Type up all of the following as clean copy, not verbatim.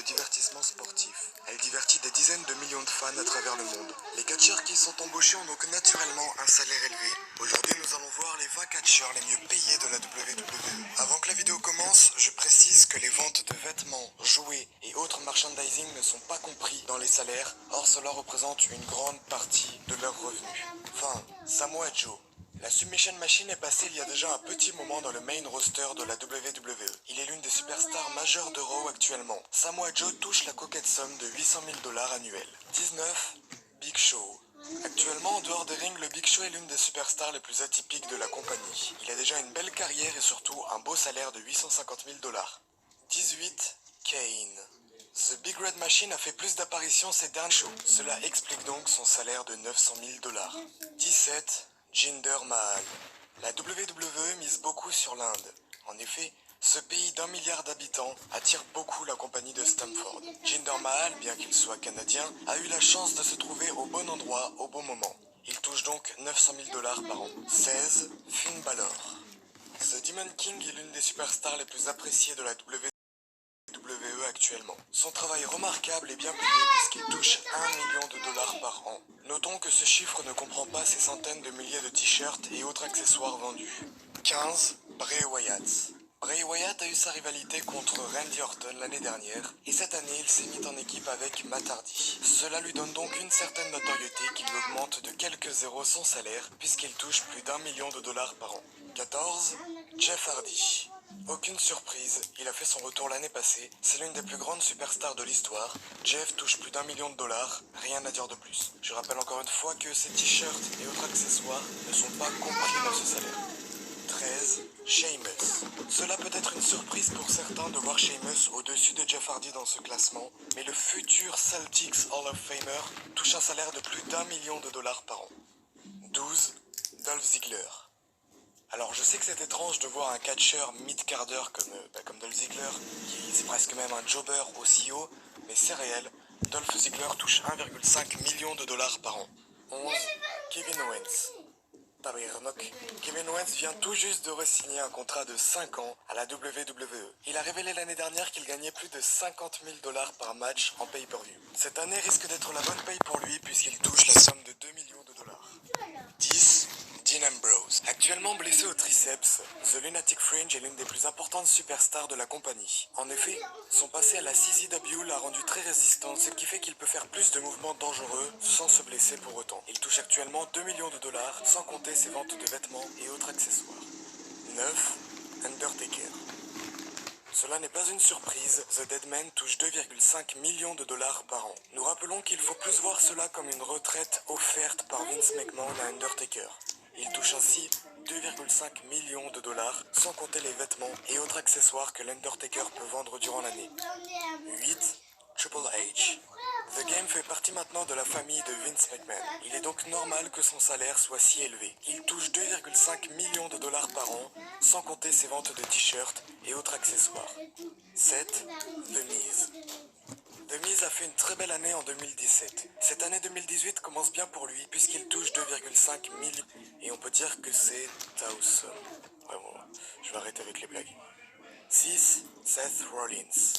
divertissement sportif. Elle divertit des dizaines de millions de fans à travers le monde. Les catcheurs qui sont embauchés ont donc naturellement un salaire élevé. Aujourd'hui, nous allons voir les 20 catcheurs les mieux payés de la WWE. Avant que la vidéo commence, je précise que les ventes de vêtements, jouets et autres merchandising ne sont pas compris dans les salaires, or cela représente une grande partie de leurs revenus. Enfin, Samoa Joe. La Submission Machine est passée il y a déjà un petit moment dans le main roster de la WWE. Il est l'une des superstars majeures de Raw actuellement. Samoa Joe touche la coquette somme de 800 000 $ annuels. 19. Big Show. Actuellement, en dehors des rings, le Big Show est l'une des superstars les plus atypiques de la compagnie. Il a déjà une belle carrière et surtout un beau salaire de 850 000 $. 18. Kane. The Big Red Machine a fait plus d'apparitions ces derniers shows. Cela explique donc son salaire de 900 000 $. 17. Jinder Mahal. La WWE mise beaucoup sur l'Inde. En effet, ce pays d'1 milliard d'habitants attire beaucoup la compagnie de Stamford. Jinder Mahal, bien qu'il soit canadien, a eu la chance de se trouver au bon endroit au bon moment. Il touche donc 900 000 $ par an. 16. Finn Balor. The Demon King est l'une des superstars les plus appréciées de la WWE actuellement. Son travail remarquable est bien payé puisqu'il touche 1 million de $ par an. Notons que ce chiffre ne comprend pas ces centaines de milliers de t-shirts et autres accessoires vendus. 15. Bray Wyatt. Bray Wyatt a eu sa rivalité contre Randy Orton l'année dernière et cette année il s'est mis en équipe avec Matt Hardy. Cela lui donne donc une certaine notoriété qui lui augmente de quelques zéros son salaire puisqu'il touche plus d'1 million de $ par an. 14. Jeff Hardy. Aucune surprise, il a fait son retour l'année passée, c'est l'une des plus grandes superstars de l'histoire. Jeff touche plus d'1 million de $, rien à dire de plus. Je rappelle encore une fois que ces t-shirts et autres accessoires ne sont pas compris dans ce salaire. 13. Sheamus. Cela peut être une surprise pour certains de voir Sheamus au-dessus de Jeff Hardy dans ce classement, mais le futur Celtics Hall of Famer touche un salaire de plus d'1 million de $ par an. 12. Dolph Ziggler. Alors je sais que c'est étrange de voir un catcheur mid-carder comme Dolph Ziggler, qui c'est presque même un jobber aussi haut, mais c'est réel, Dolph Ziggler touche 1,5 million de $ par an. 11. Kevin Owens. Kevin Owens vient tout juste de re-signer un contrat de 5 ans à la WWE. Il a révélé l'année dernière qu'il gagnait plus de 50 000 $ par match en pay-per-view. Cette année risque d'être la bonne paye pour lui puisqu'il touche la somme de 2 millions de $. 10. Dean Ambrose. Actuellement blessé au triceps, The Lunatic Fringe est l'une des plus importantes superstars de la compagnie. En effet, son passé à la CZW l'a rendu très résistant, ce qui fait qu'il peut faire plus de mouvements dangereux sans se blesser pour autant. Il touche actuellement 2 millions de $, sans compter ses ventes de vêtements et autres accessoires. 9. Undertaker. Cela n'est pas une surprise, The Deadman touche 2,5 millions de $ par an. Nous rappelons qu'il faut plus voir cela comme une retraite offerte par Vince McMahon à Undertaker. Il touche ainsi 2,5 millions de $, sans compter les vêtements et autres accessoires que l'Undertaker peut vendre durant l'année. 8. Triple H. The Game fait partie maintenant de la famille de Vince McMahon. Il est donc normal que son salaire soit si élevé. Il touche 2,5 millions de $ par an, sans compter ses ventes de t-shirts et autres accessoires. 7. The Miz. The Miz a fait une très belle année en 2017. Cette année 2018 commence bien pour lui puisqu'il touche 2,5 millions. Et on peut dire que c'est awesome. Vraiment, je vais arrêter avec les blagues. 6. Seth Rollins.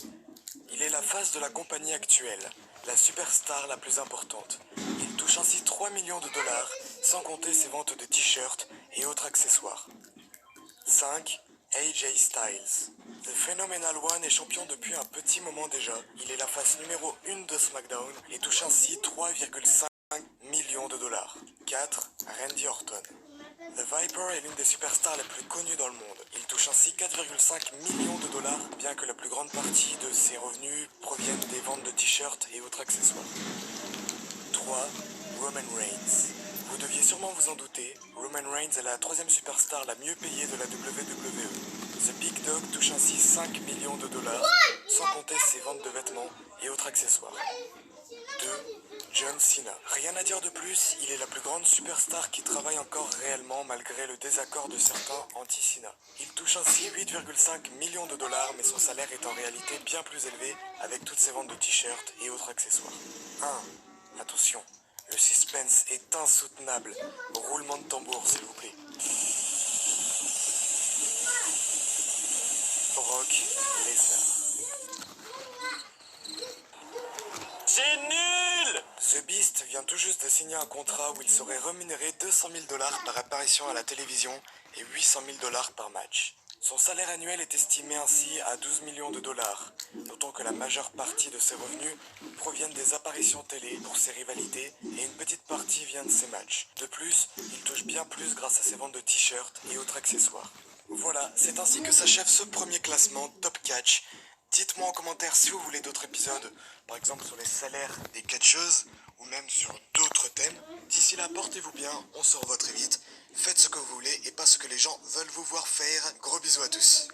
Il est la face de la compagnie actuelle, la superstar la plus importante. Il touche ainsi 3 millions de $, sans compter ses ventes de t-shirts et autres accessoires. 5. AJ Styles. The Phenomenal One est champion depuis un petit moment déjà. Il est la face numéro 1 de SmackDown et touche ainsi 3,5 millions de $. 4. Randy Orton. The Viper est l'une des superstars les plus connues dans le monde. Il touche ainsi 4,5 millions de $, bien que la plus grande partie de ses revenus proviennent des ventes de t-shirts et autres accessoires. 3. Roman Reigns. Vous deviez sûrement vous en douter, Roman Reigns est la troisième superstar la mieux payée de la WWE. The Big Dog touche ainsi 5 millions de $, sans compter ses ventes de vêtements et autres accessoires. 2. John Cena. Rien à dire de plus, il est la plus grande superstar qui travaille encore réellement malgré le désaccord de certains anti-Cena. Il touche ainsi 8,5 millions de $, mais son salaire est en réalité bien plus élevé avec toutes ses ventes de t-shirts et autres accessoires. 1. Attention, le suspense est insoutenable. Roulement de tambour, s'il vous plaît. Brock Lesnar. vient tout juste de signer un contrat où il serait rémunéré 200 000 dollars par apparition à la télévision et 800 000 dollars par match. Son salaire annuel est estimé ainsi à 12 millions de dollars. Notons que la majeure partie de ses revenus proviennent des apparitions télé pour ses rivalités et une petite partie vient de ses matchs. De plus, il touche bien plus grâce à ses ventes de t-shirts et autres accessoires. Voilà, c'est ainsi que s'achève ce premier classement Top Catch. Dites-moi en commentaire si vous voulez d'autres épisodes, par exemple sur les salaires des catcheuses ou même sur d'autres thèmes. D'ici là, portez-vous bien, on se revoit très vite. Faites ce que vous voulez et pas ce que les gens veulent vous voir faire. Gros bisous à tous.